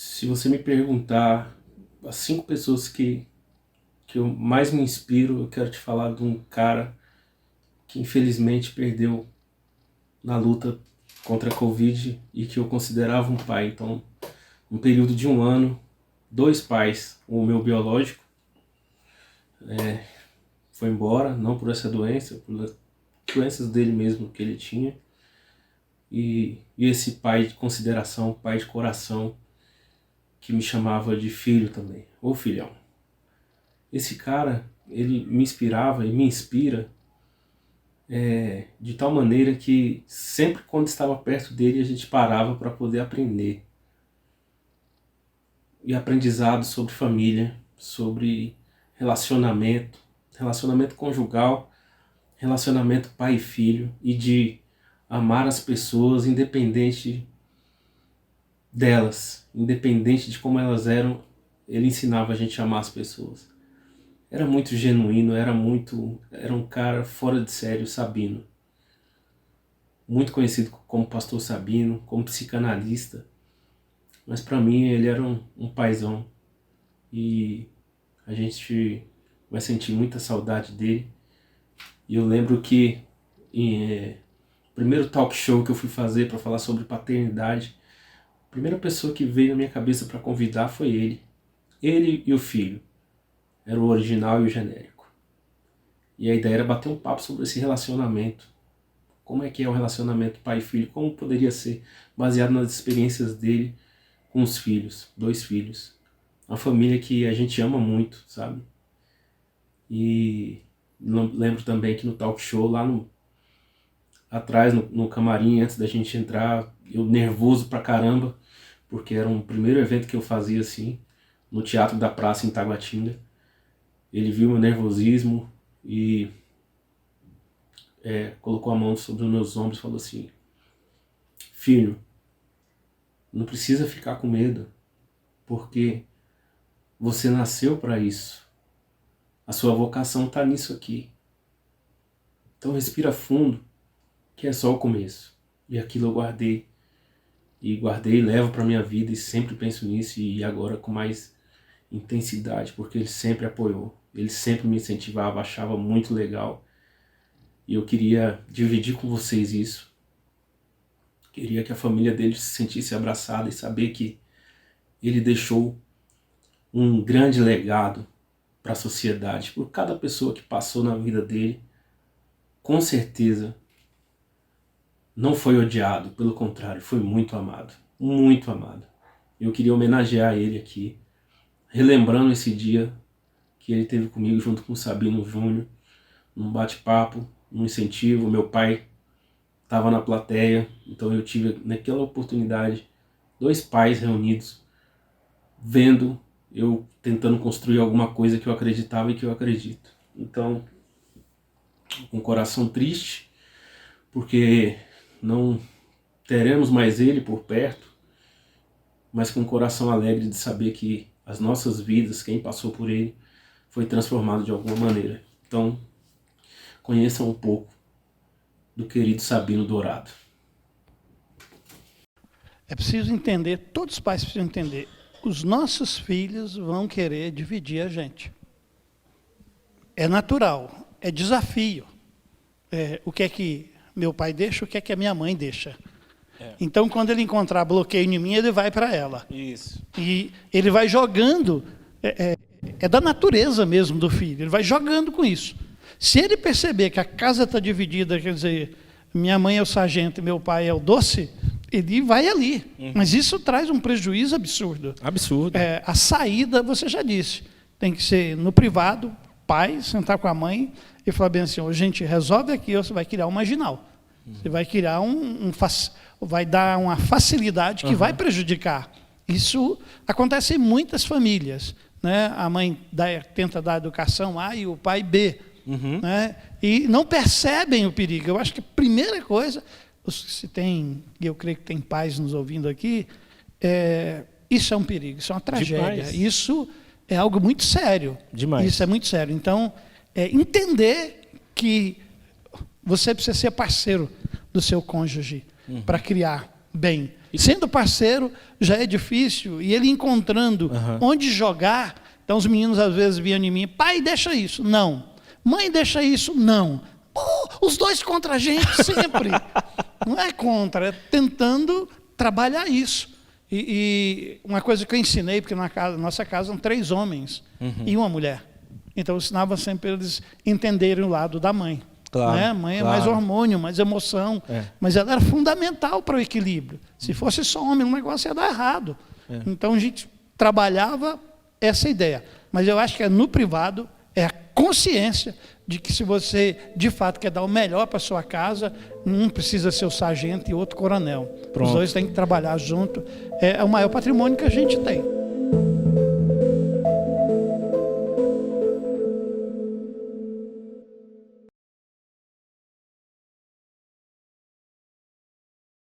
Se você me perguntar as 5 pessoas que eu mais me inspiro, eu quero te falar de um cara que infelizmente perdeu na luta contra a Covid e que eu considerava um pai. Então, um período de 1 ano, 2 pais, o meu biológico foi embora, não por essa doença, por doenças dele mesmo que ele tinha. E esse pai de consideração, pai de coração, que me chamava de filho também, ou filhão. Esse cara, ele me inspirava e me inspira de tal maneira que sempre quando estava perto dele a gente parava para poder aprender. E aprendizado sobre família, sobre relacionamento, relacionamento conjugal, relacionamento pai e filho, e de amar as pessoas independente delas, independente de como elas eram, ele ensinava a gente a amar as pessoas. Era muito genuíno, era um cara fora de sério, Sabino. Muito conhecido como Pastor Sabino, como psicanalista. Mas para mim ele era um paizão. E a gente vai sentir muita saudade dele. E eu lembro que o primeiro talk show que eu fui fazer para falar sobre paternidade, a primeira pessoa que veio na minha cabeça para convidar foi ele. Ele e o filho. Era o original e o genérico. E a ideia era bater um papo sobre esse relacionamento. Como é que é o relacionamento pai e filho? Como poderia ser baseado nas experiências dele com os filhos, 2 filhos. Uma família que a gente ama muito, sabe? E lembro também que no talk show, lá atrás, no camarim, antes da gente entrar, eu nervoso pra caramba, porque era um primeiro evento que eu fazia assim, no Teatro da Praça em Taguatinga. Ele viu meu nervosismo e colocou a mão sobre os meus ombros e falou assim: filho, não precisa ficar com medo, porque você nasceu para isso. A sua vocação está nisso aqui. Então respira fundo, que é só o começo. E aquilo eu guardei. E guardei, levo para minha vida e sempre penso nisso, e agora com mais intensidade, porque ele sempre apoiou. Ele sempre me incentivava, achava muito legal. E eu queria dividir com vocês isso. Queria que a família dele se sentisse abraçada e saber que ele deixou um grande legado para a sociedade. Por cada pessoa que passou na vida dele, com certeza não foi odiado, pelo contrário, foi muito amado. Muito amado. Eu queria homenagear ele aqui, relembrando esse dia que ele teve comigo junto com o Sabino Júnior, num bate-papo, num incentivo. Meu pai estava na plateia, então eu tive naquela oportunidade 2 pais reunidos, vendo eu tentando construir alguma coisa que eu acreditava e que eu acredito. Então, com o coração triste, porque não teremos mais ele por perto, mas com o coração alegre de saber que as nossas vidas, quem passou por ele, foi transformado de alguma maneira. Então, conheçam um pouco do querido Sabino Dourado. É preciso entender, todos os pais precisam entender, os nossos filhos vão querer dividir a gente. É natural, é desafio. O que é que meu pai deixa, o que é que a minha mãe deixa. Então, quando ele encontrar bloqueio em mim, ele vai para ela. Isso. E ele vai jogando, é da natureza mesmo do filho, ele vai jogando com isso. Se ele perceber que a casa está dividida, quer dizer, minha mãe é o sargento e meu pai é o doce, ele vai ali. Mas isso traz um prejuízo absurdo. Absurdo. A saída, você já disse, tem que ser no privado, pai, sentar com a mãe e falar bem assim: gente, resolve aqui, ou você vai criar um marginal. Você vai criar vai dar uma facilidade que vai prejudicar. Isso acontece em muitas famílias, né? A mãe tenta dar educação A e o pai B. Né? E não percebem o perigo. Eu acho que a primeira coisa, eu creio que tem pais nos ouvindo aqui, isso é um perigo, isso é uma tragédia. Demais. Isso é algo muito sério. Demais. Isso é muito sério. Então, entender que você precisa ser parceiro do seu cônjuge para criar bem. Sendo parceiro já é difícil, e ele encontrando onde jogar. Então os meninos às vezes vinham em mim: pai, deixa isso. Não. Mãe, deixa isso. Não. Pô, os dois contra a gente sempre. Não é contra, é tentando trabalhar isso. E uma coisa que eu ensinei, porque na nossa casa são 3 homens e uma mulher. Então eu ensinava sempre eles entenderem o lado da mãe. Claro, né? A mãe claro. É mais hormônio, mais emoção, mas ela era fundamental para o equilíbrio. Se fosse só homem, o negócio ia dar errado. Então a gente trabalhava essa ideia. Mas eu acho que no privado é a consciência de que se você de fato quer dar o melhor para a sua casa, um precisa ser o sargento e outro coronel. Pronto. Os dois têm que trabalhar junto. É o maior patrimônio que a gente tem.